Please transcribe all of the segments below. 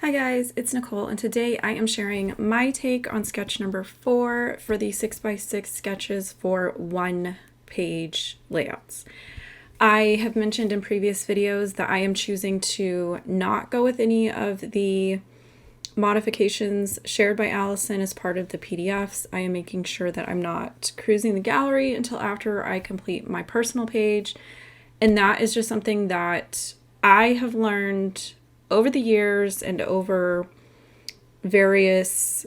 Hi guys, it's Nicole, and today I am sharing my take on sketch number 4 for the 6x6 sketches for one-page layouts. I have mentioned in previous videos that I am choosing to not go with any of the modifications shared by Allison as part of the PDFs. I am making sure that I'm not cruising the gallery until after I complete my personal page, and that is just something that I have learned over the years and over various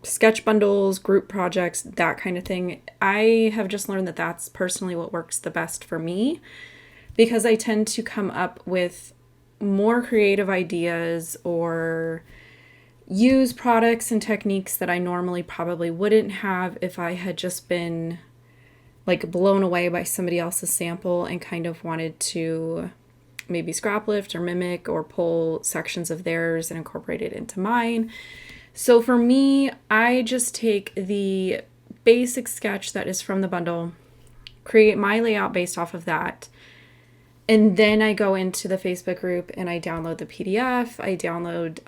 sketch bundles, group projects, that kind of thing. I have just learned that that's personally what works the best for me, because I tend to come up with more creative ideas or use products and techniques that I normally probably wouldn't have if I had just been blown away by somebody else's sample and kind of wanted to maybe scrap lift or mimic or pull sections of theirs and incorporate it into mine. So for me, I just take the basic sketch that is from the bundle, create my layout based off of that, and then I go into the Facebook group and I download the PDF. I download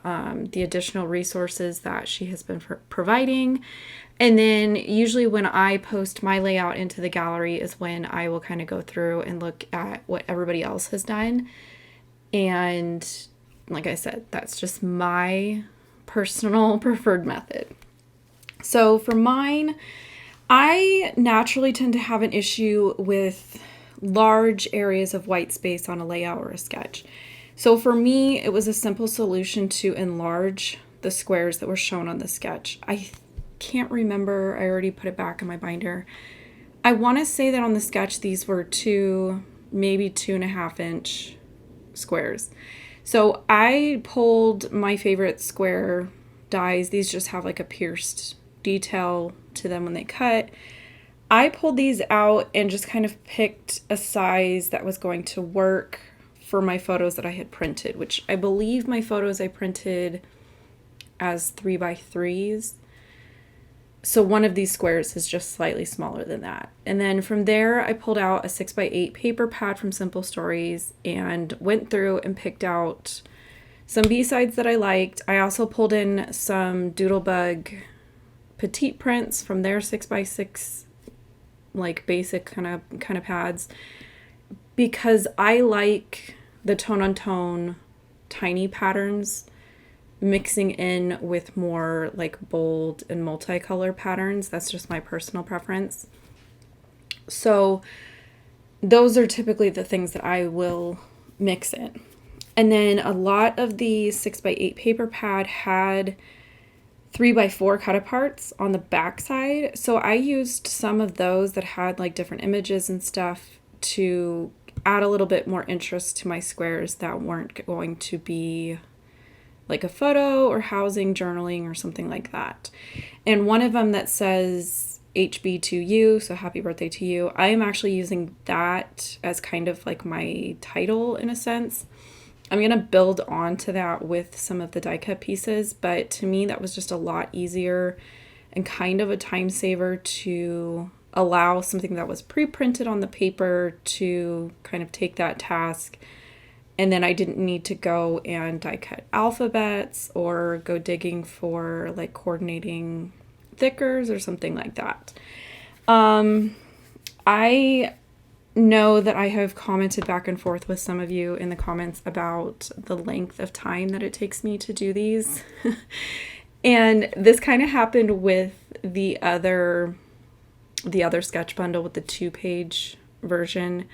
the additional resources that she has been providing. And then usually when I post my layout into the gallery is when I will kind of go through and look at what everybody else has done. And like I said, that's just my personal preferred method. So for mine, I naturally tend to have an issue with large areas of white space on a layout or a sketch. So for me, it was a simple solution to enlarge the squares that were shown on the sketch. I can't remember, I already put it back in my binder. I want to say that on the sketch these were maybe 2.5 inch squares. So I pulled my favorite square dies. These just have like a pierced detail to them when they cut. I pulled these out and just kind of picked a size that was going to work for my photos that I had printed, which I believe my photos I printed as 3x3s. So one of these squares is just slightly smaller than that. And then from there, I pulled out a 6x8 paper pad from Simple Stories and went through and picked out some B-sides that I liked. I also pulled in some Doodlebug petite prints from their 6x6 basic kind of pads, because I like the tone-on-tone tiny patterns mixing in with more bold and multicolor patterns. That's just my personal preference. So those are typically the things that I will mix in. And then a lot of the 6x8 paper pad had 3x4 cut aparts on the back side. So I used some of those that had different images and stuff to add a little bit more interest to my squares that weren't going to be like a photo or housing, journaling, or something like that. And one of them that says HB to you, so happy birthday to you, I am actually using that as kind of my title in a sense. I'm going to build onto that with some of the die cut pieces, but to me that was just a lot easier and kind of a time saver to allow something that was pre-printed on the paper to kind of take that task. And then I didn't need to go and die cut alphabets or go digging for coordinating thickers or something like that. I know that I have commented back and forth with some of you in the comments about the length of time that it takes me to do these. And this kind of happened with the other sketch bundle with the 2-page version.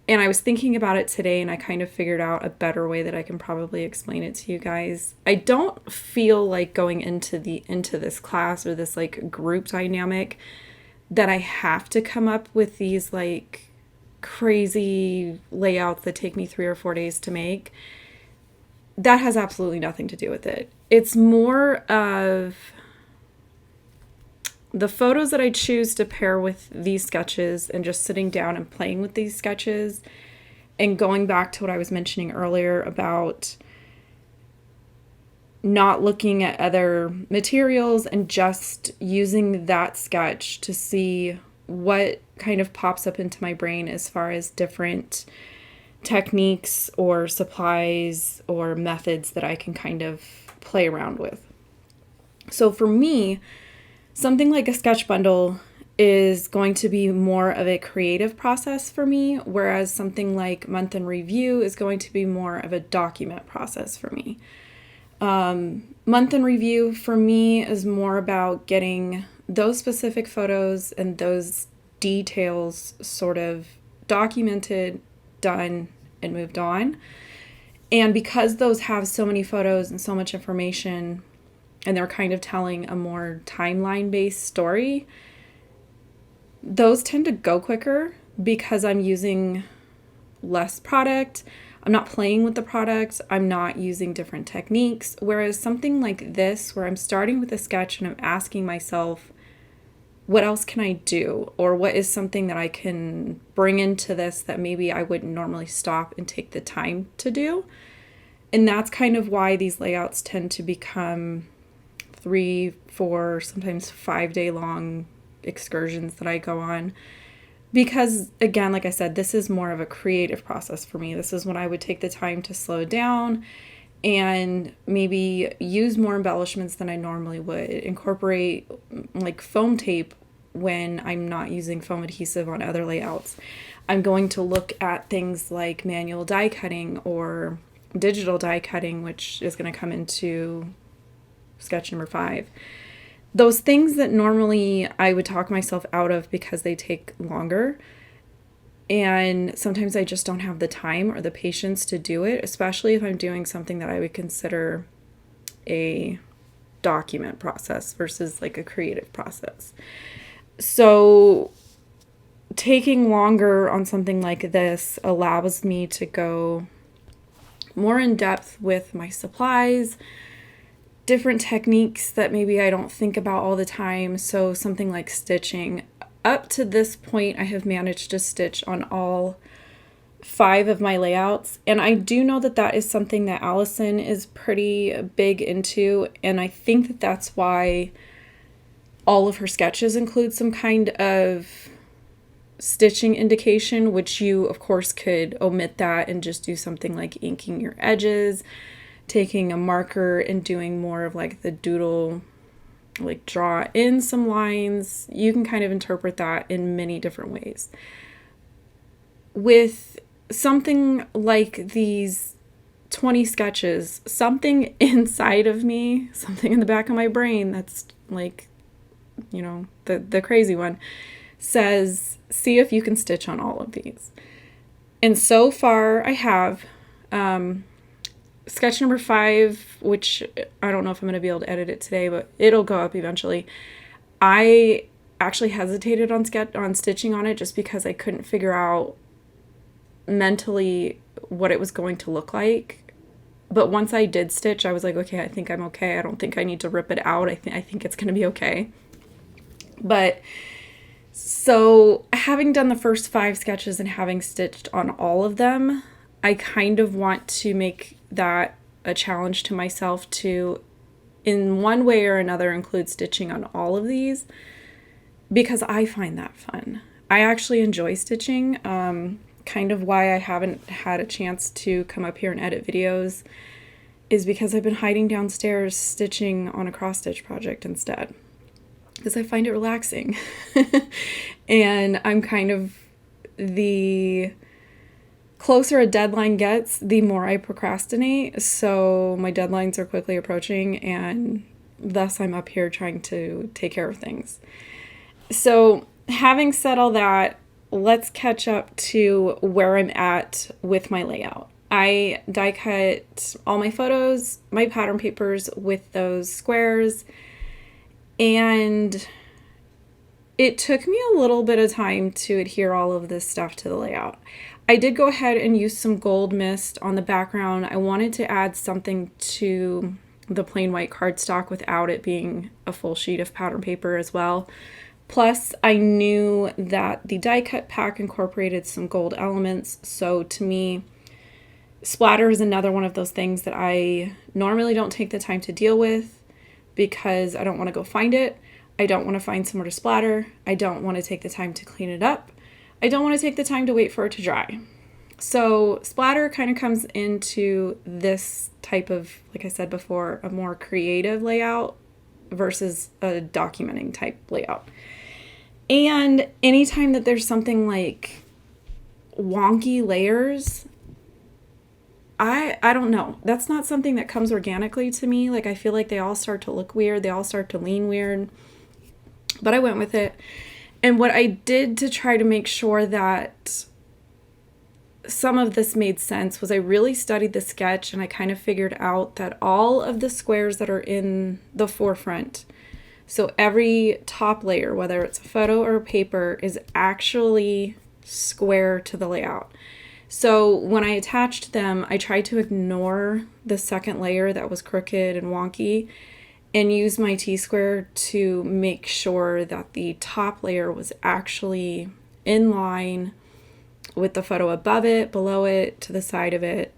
And I was thinking about it today and I kind of figured out a better way that I can probably explain it to you guys. I don't feel like going into this class or this group dynamic that I have to come up with these crazy layouts that take me 3 or 4 days to make. That has absolutely nothing to do with it. It's more of the photos that I choose to pair with these sketches and just sitting down and playing with these sketches and going back to what I was mentioning earlier about not looking at other materials and just using that sketch to see what kind of pops up into my brain as far as different techniques or supplies or methods that I can kind of play around with. So for me, something like a sketch bundle is going to be more of a creative process for me, whereas something like month in review is going to be more of a document process for me. Month in review for me is more about getting those specific photos and those details sort of documented, done, and moved on. And because those have so many photos and so much information, and they're kind of telling a more timeline-based story, those tend to go quicker because I'm using less product. I'm not playing with the product. I'm not using different techniques. Whereas something like this, where I'm starting with a sketch and I'm asking myself, what else can I do? Or what is something that I can bring into this that maybe I wouldn't normally stop and take the time to do? And that's kind of why these layouts tend to become 3, 4, sometimes 5-day long excursions that I go on. Because again, like I said, this is more of a creative process for me. This is when I would take the time to slow down and maybe use more embellishments than I normally would. Incorporate like foam tape when I'm not using foam adhesive on other layouts. I'm going to look at things like manual die cutting or digital die cutting, which is going to come into sketch number 5. Those things that normally I would talk myself out of because they take longer, and sometimes I just don't have the time or the patience to do it, especially if I'm doing something that I would consider a document process versus like a creative process. So taking longer on something like this allows me to go more in depth with my supplies, different techniques that maybe I don't think about all the time. So something like stitching. Up to this point, I have managed to stitch on all 5 of my layouts. And I do know that that is something that Allison is pretty big into. And I think that that's why all of her sketches include some kind of stitching indication, which you, of course, could omit that and just do something like inking your edges, taking a marker and doing more of like the doodle, like draw in some lines. You can kind of interpret that in many different ways. With something like these 20 sketches, something inside of me, something in the back of my brain that's like, you know, the crazy one, says, see if you can stitch on all of these. And so far I have. Sketch number 5, which I don't know if I'm going to be able to edit it today, but it'll go up eventually. I actually hesitated on stitching on it just because I couldn't figure out mentally what it was going to look like. But once I did stitch, I was like, okay, I think I'm okay. I don't think I need to rip it out. I think it's going to be okay. But so having done the first 5 sketches and having stitched on all of them, I kind of want to make that a challenge to myself to, in one way or another, include stitching on all of these, because I find that fun. I actually enjoy stitching. Kind of why I haven't had a chance to come up here and edit videos is because I've been hiding downstairs stitching on a cross stitch project instead, because I find it relaxing. And I'm kind of the closer a deadline gets, the more I procrastinate. So my deadlines are quickly approaching, and thus I'm up here trying to take care of things. So having said all that, let's catch up to where I'm at with my layout. I die cut all my photos, my pattern papers with those squares, and it took me a little bit of time to adhere all of this stuff to the layout. I did go ahead and use some gold mist on the background. I wanted to add something to the plain white cardstock without it being a full sheet of pattern paper as well. Plus, I knew that the die cut pack incorporated some gold elements, so to me, splatter is another one of those things that I normally don't take the time to deal with because I don't want to go find it. I don't want to find somewhere to splatter. I don't want to take the time to clean it up. I don't want to take the time to wait for it to dry. So splatter kind of comes into this type of, like I said before, a more creative layout versus a documenting type layout. And anytime that there's something like wonky layers, I don't know. That's not something that comes organically to me. Like, I feel like they all start to look weird. They all start to lean weird. But I went with it. And what I did to try to make sure that some of this made sense was I really studied the sketch, and I kind of figured out that all of the squares that are in the forefront, so every top layer, whether it's a photo or a paper, is actually square to the layout. So when I attached them, I tried to ignore the second layer that was crooked and wonky and use my T-square to make sure that the top layer was actually in line with the photo above it, below it, to the side of it,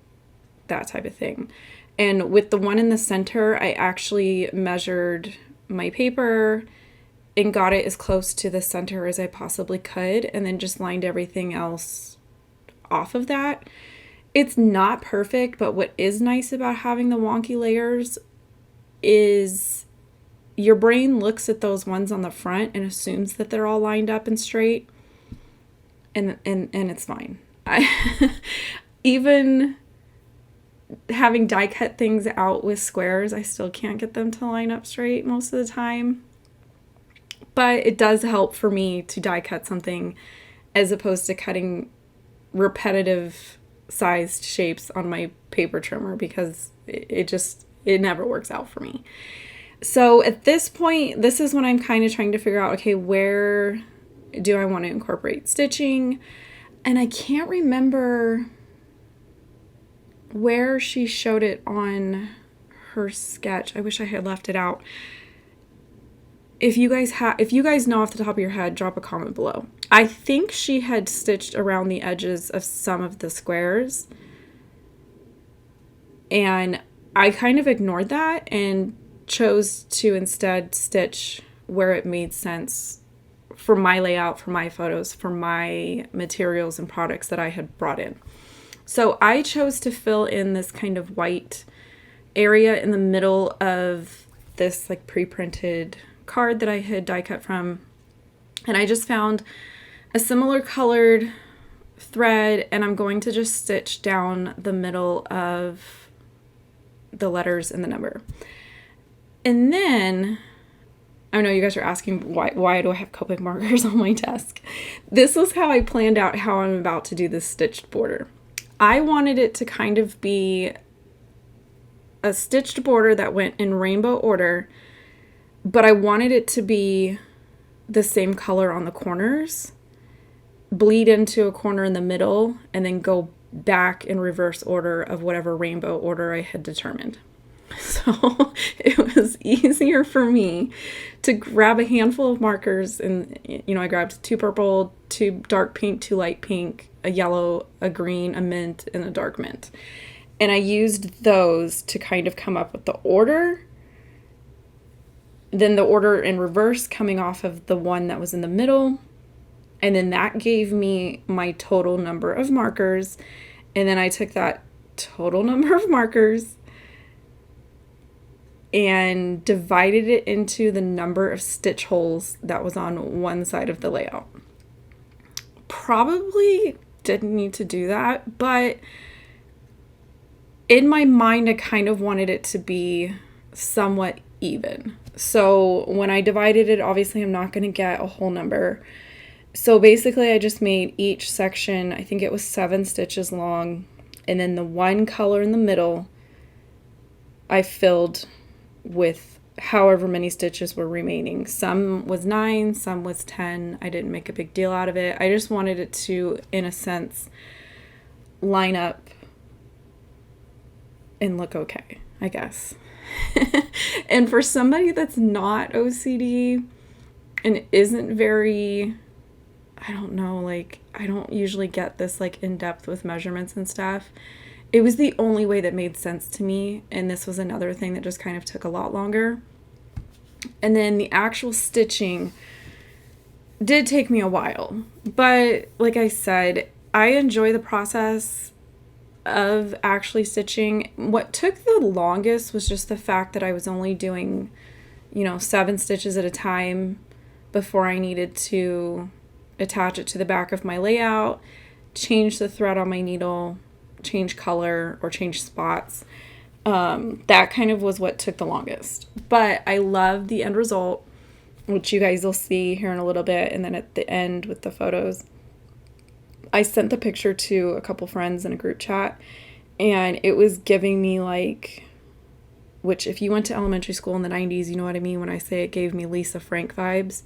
that type of thing. And with the one in the center, I actually measured my paper and got it as close to the center as I possibly could, and then just lined everything else off of that. It's not perfect, but what is nice about having the wonky layers is your brain looks at those ones on the front and assumes that they're all lined up and straight, and it's fine. Even having die cut things out with squares, I still can't get them to line up straight most of the time. But it does help for me to die cut something as opposed to cutting repetitive sized shapes on my paper trimmer, because it never works out for me. So at this point, this is when I'm kind of trying to figure out, okay, where do I want to incorporate stitching? And I can't remember where she showed it on her sketch. I wish I had left it out. If you guys know off the top of your head, drop a comment below. I think she had stitched around the edges of some of the squares, and I kind of ignored that and chose to instead stitch where it made sense for my layout, for my photos, for my materials and products that I had brought in. So I chose to fill in this kind of white area in the middle of this like pre-printed card that I had die cut from, and I just found a similar colored thread, and I'm going to just stitch down the middle of the letters and the number. And then I know you guys are asking why do I have Copic markers on my desk. This was how I planned out how I'm about to do this stitched border. I wanted it to kind of be a stitched border that went in rainbow order, but I wanted it to be the same color on the corners, bleed into a corner in the middle, and then go back in reverse order of whatever rainbow order I had determined. So it was easier for me to grab a handful of markers, and I grabbed 2 purple, 2 dark pink, 2 light pink, a yellow, a green, a mint, and a dark mint. And I used those to kind of come up with the order. Then the order in reverse coming off of the one that was in the middle. And then that gave me my total number of markers. And then I took that total number of markers and divided it into the number of stitch holes that was on one side of the layout. Probably didn't need to do that, but in my mind, I kind of wanted it to be somewhat even. So when I divided it, obviously I'm not going to get a whole number. So basically I just made each section, I think it was 7 stitches long, and then the one color in the middle I filled with however many stitches were remaining. Some was 9, some was 10. I didn't make a big deal out of it. I just wanted it to, in a sense, line up and look okay, I guess. And for somebody that's not OCD and isn't very, I don't know, like, I don't usually get this like in depth with measurements and stuff. It was the only way that made sense to me, and this was another thing that just kind of took a lot longer. And then the actual stitching did take me a while, but like I said, I enjoy the process of actually stitching. What took the longest was just the fact that I was only doing, 7 stitches at a time before I needed to attach it to the back of my layout, change the thread on my needle, change color, or change spots. That kind of was what took the longest. But I love the end result, which you guys will see here in a little bit, and then at the end with the photos. I sent the picture to a couple friends in a group chat, and it was giving me like, which if you went to elementary school in the 90s, you know what I mean when I say it gave me Lisa Frank vibes,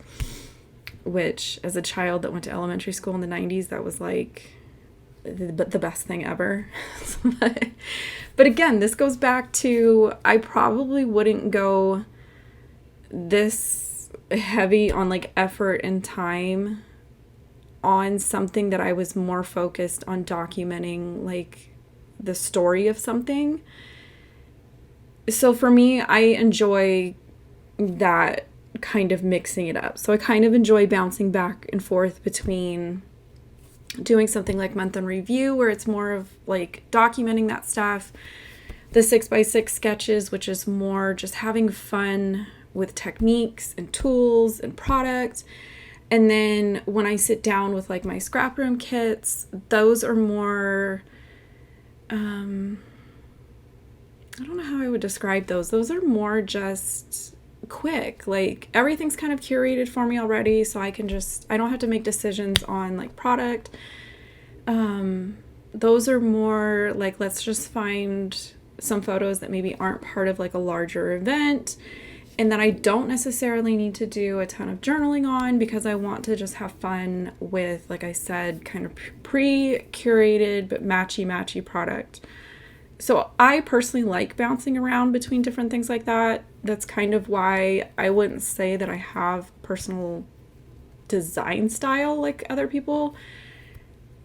which as a child that went to elementary school in the 90s, that was like the best thing ever. But again, this goes back to, I probably wouldn't go this heavy on like effort and time on something that I was more focused on documenting like the story of something. So for me, I enjoy that kind of mixing it up. So I kind of enjoy bouncing back and forth between doing something like month in review, where it's more of like documenting that stuff, the 6x6 sketches, which is more just having fun with techniques and tools and products. And then when I sit down with like my scrap room kits, those are more, I don't know how I would describe those. Those are more just quick. Like everything's kind of curated for me already, so I don't have to make decisions on like product. Those are more like, let's just find some photos that maybe aren't part of like a larger event, and that I don't necessarily need to do a ton of journaling on, because I want to just have fun with, like I said, kind of pre-curated but matchy product. So I personally like bouncing around between different things like that. That's kind of why I wouldn't say that I have personal design style like other people,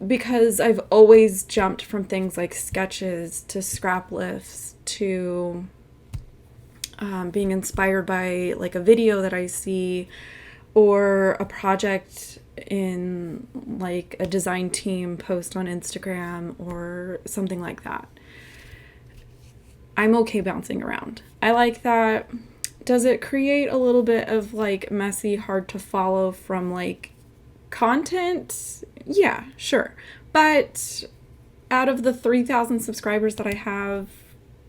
because I've always jumped from things like sketches to scrap lifts to being inspired by like a video that I see, or a project in like a design team post on Instagram or something like that. I'm okay bouncing around. I like that. Does it create a little bit of like messy, hard to follow from like content? Yeah, sure. But out of the 3,000 subscribers that I have,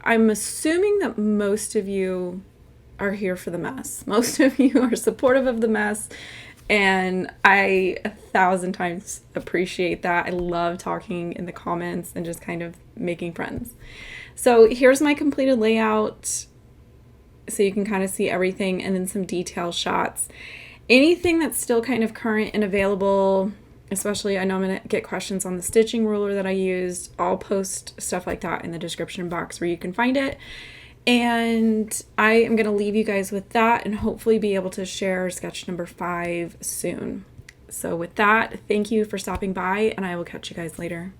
I'm assuming that most of you are here for the mess. Most of you are supportive of the mess, and I 1,000 times appreciate that. I love talking in the comments and just kind of making friends. So here's my completed layout, so you can kind of see everything, and then some detail shots. Anything that's still kind of current and available, especially I know I'm going to get questions on the stitching ruler that I used. I'll post stuff like that in the description box where you can find it. And I am going to leave you guys with that, and hopefully be able to share sketch number 5 soon. So with that, thank you for stopping by, and I will catch you guys later.